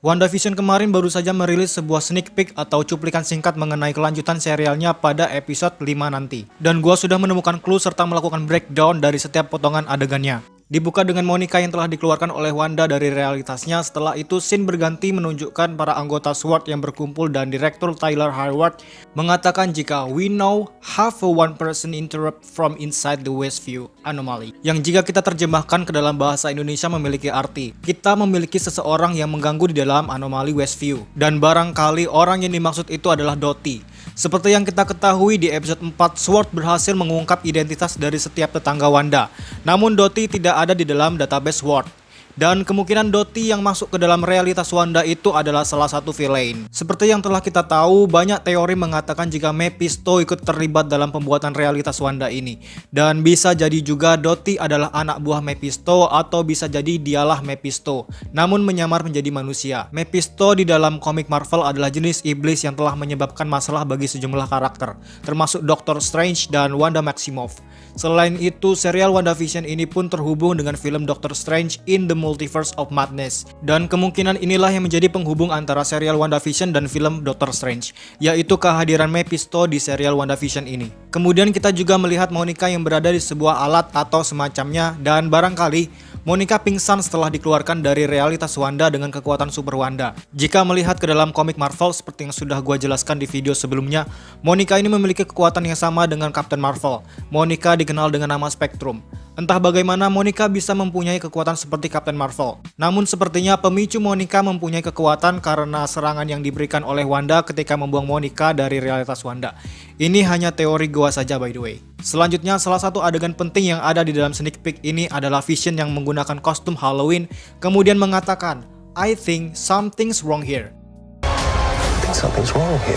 WandaVision kemarin baru saja merilis sebuah sneak peek atau cuplikan singkat mengenai kelanjutan serialnya pada episode 5 nanti. Dan gua sudah menemukan clue serta melakukan breakdown dari setiap potongan adegannya. Dibuka dengan Monica yang telah dikeluarkan oleh Wanda dari realitasnya. Setelah itu scene berganti menunjukkan para anggota SWORD yang berkumpul dan Direktur Tyler Hayward mengatakan jika we now have a one person interrupt from inside the Westview anomaly. Yang jika kita terjemahkan ke dalam bahasa Indonesia memiliki arti, kita memiliki seseorang yang mengganggu di dalam anomali Westview. Dan barangkali orang yang dimaksud itu adalah Dottie. Seperti yang kita ketahui di episode 4, SWORD berhasil mengungkap identitas dari setiap tetangga Wanda. Namun Dottie tidak ada di dalam database SWORD. Dan kemungkinan Dottie yang masuk ke dalam realitas Wanda itu adalah salah satu villain. Seperti yang telah kita tahu, banyak teori mengatakan jika Mephisto ikut terlibat dalam pembuatan realitas Wanda ini. Dan bisa jadi juga Dottie adalah anak buah Mephisto atau bisa jadi dialah Mephisto, namun menyamar menjadi manusia. Mephisto di dalam komik Marvel adalah jenis iblis yang telah menyebabkan masalah bagi sejumlah karakter, termasuk Doctor Strange dan Wanda Maximoff. Selain itu, serial WandaVision ini pun terhubung dengan film Doctor Strange in the Multiverse of Madness. Dan kemungkinan inilah yang menjadi penghubung antara serial WandaVision dan film Doctor Strange, yaitu kehadiran Mephisto di serial WandaVision ini. Kemudian kita juga melihat Monica yang berada di sebuah alat atau semacamnya, dan barangkali Monica pingsan setelah dikeluarkan dari realitas Wanda dengan kekuatan Super Wanda. Jika melihat ke dalam komik Marvel seperti yang sudah gua jelaskan di video sebelumnya, Monica ini memiliki kekuatan yang sama dengan Captain Marvel. Monica dikenal dengan nama Spectrum. Entah bagaimana Monica bisa mempunyai kekuatan seperti Captain Marvel. Namun sepertinya pemicu Monica mempunyai kekuatan karena serangan yang diberikan oleh Wanda ketika membuang Monica dari realitas Wanda. Ini hanya teori gua saja by the way. Selanjutnya, salah satu adegan penting yang ada di dalam sneak peek ini adalah Vision yang menggunakan kostum Halloween kemudian mengatakan, I think something's wrong here.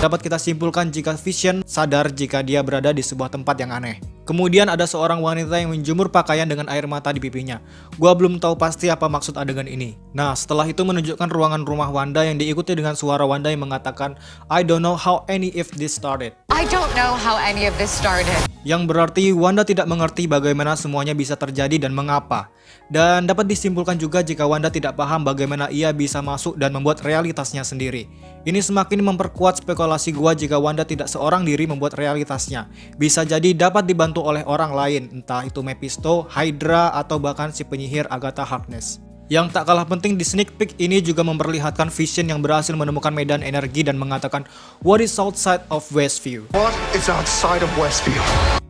Dapat kita simpulkan jika Vision sadar jika dia berada di sebuah tempat yang aneh. Kemudian ada seorang wanita yang menjemur pakaian dengan air mata di pipinya. Gua belum tahu pasti apa maksud adegan ini. Nah, setelah itu menunjukkan ruangan rumah Wanda yang diikuti dengan suara Wanda yang mengatakan, I don't know how any of this started. Yang berarti Wanda tidak mengerti bagaimana semuanya bisa terjadi dan mengapa. Dan dapat disimpulkan juga jika Wanda tidak paham bagaimana ia bisa masuk dan membuat realitasnya sendiri. Ini semakin memperkuat spekulasi gua jika Wanda tidak seorang diri membuat realitasnya. Bisa jadi dapat dibantu oleh orang lain, entah itu Mephisto, Hydra, atau bahkan si penyihir Agatha Harkness. Yang tak kalah penting di sneak peek ini juga memperlihatkan Vision yang berhasil menemukan medan energi dan mengatakan, What is outside of Westview? What is outside of Westview?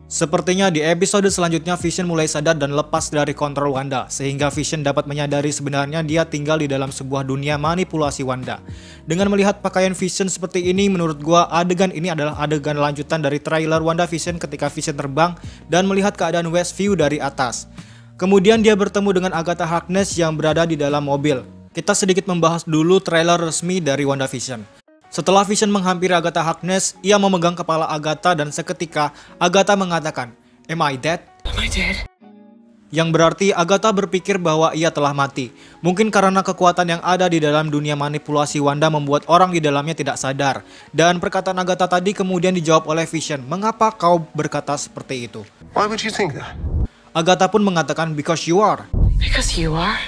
Sepertinya di episode selanjutnya Vision mulai sadar dan lepas dari kontrol Wanda, sehingga Vision dapat menyadari sebenarnya dia tinggal di dalam sebuah dunia manipulasi Wanda. Dengan melihat pakaian Vision seperti ini, menurut gua adegan ini adalah adegan lanjutan dari trailer WandaVision ketika Vision terbang dan melihat keadaan Westview dari atas. Kemudian dia bertemu dengan Agatha Harkness yang berada di dalam mobil. Kita sedikit membahas dulu trailer resmi dari WandaVision. Setelah Vision menghampiri Agatha Harkness, ia memegang kepala Agatha dan seketika Agatha mengatakan, Am I dead? Yang berarti Agatha berpikir bahwa ia telah mati. Mungkin karena kekuatan yang ada di dalam dunia manipulasi Wanda membuat orang di dalamnya tidak sadar. Dan perkataan Agatha tadi kemudian dijawab oleh Vision, Mengapa kau berkata seperti itu? Why would you think that? Agatha pun mengatakan, Because you are.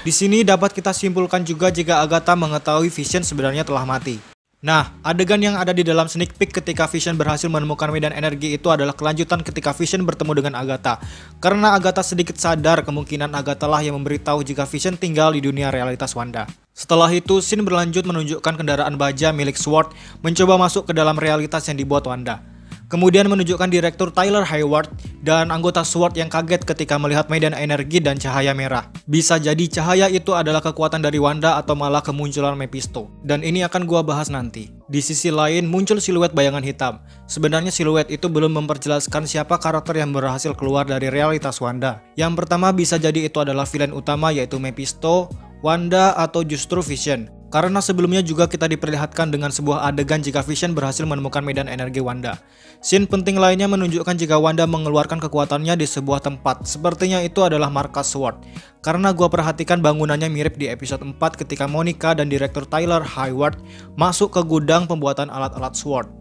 Di sini dapat kita simpulkan juga jika Agatha mengetahui Vision sebenarnya telah mati. Nah, adegan yang ada di dalam sneak peek ketika Vision berhasil menemukan medan energi itu adalah kelanjutan ketika Vision bertemu dengan Agatha. Karena Agatha sedikit sadar, kemungkinan Agatha lah yang memberitahu jika Vision tinggal di dunia realitas Wanda. Setelah itu, scene berlanjut menunjukkan kendaraan baja milik SWORD mencoba masuk ke dalam realitas yang dibuat Wanda. Kemudian menunjukkan Direktur Tyler Hayward dan anggota SWORD yang kaget ketika melihat medan energi dan cahaya merah. Bisa jadi cahaya itu adalah kekuatan dari Wanda atau malah kemunculan Mephisto. Dan ini akan gua bahas nanti. Di sisi lain muncul siluet bayangan hitam. Sebenarnya siluet itu belum memperjelaskan siapa karakter yang berhasil keluar dari realitas Wanda. Yang pertama bisa jadi itu adalah villain utama yaitu Mephisto, Wanda, atau justru Vision. Karena sebelumnya juga kita diperlihatkan dengan sebuah adegan jika Vision berhasil menemukan medan energi Wanda. Scene penting lainnya menunjukkan jika Wanda mengeluarkan kekuatannya di sebuah tempat. Sepertinya itu adalah markas SWORD. Karena gua perhatikan bangunannya mirip di episode 4 ketika Monica dan Direktur Tyler Hayward masuk ke gudang pembuatan alat-alat SWORD.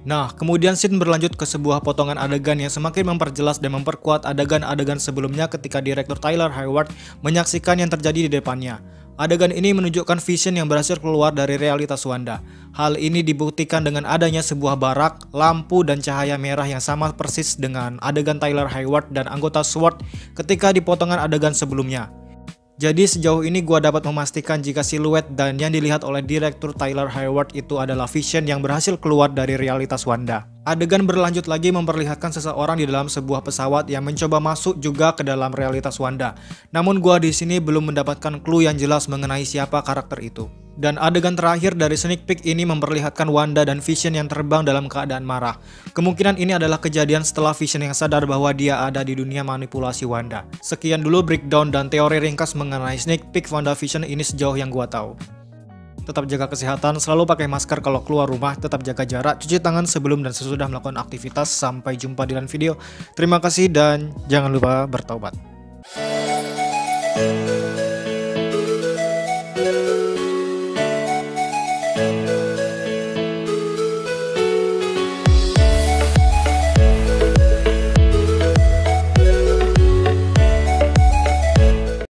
Nah, kemudian scene berlanjut ke sebuah potongan adegan yang semakin memperjelas dan memperkuat adegan-adegan sebelumnya ketika Direktur Tyler Hayward menyaksikan yang terjadi di depannya. Adegan ini menunjukkan Vision yang berhasil keluar dari realitas Wanda. Hal ini dibuktikan dengan adanya sebuah barak, lampu, dan cahaya merah yang sama persis dengan adegan Tyler Hayward dan anggota SWORD ketika di potongan adegan sebelumnya. Jadi sejauh ini gua dapat memastikan jika siluet dan yang dilihat oleh Direktur Tyler Hayward itu adalah Vision yang berhasil keluar dari realitas Wanda. Adegan berlanjut lagi memperlihatkan seseorang di dalam sebuah pesawat yang mencoba masuk juga ke dalam realitas Wanda. Namun gua di sini belum mendapatkan clue yang jelas mengenai siapa karakter itu. Dan adegan terakhir dari sneak peek ini memperlihatkan Wanda dan Vision yang terbang dalam keadaan marah. Kemungkinan ini adalah kejadian setelah Vision yang sadar bahwa dia ada di dunia manipulasi Wanda. Sekian dulu breakdown dan teori ringkas mengenai sneak peek WandaVision ini sejauh yang gua tahu. Tetap jaga kesehatan, selalu pakai masker kalau keluar rumah, tetap jaga jarak, cuci tangan sebelum dan sesudah melakukan aktivitas. Sampai jumpa di lain video. Terima kasih dan jangan lupa bertaubat.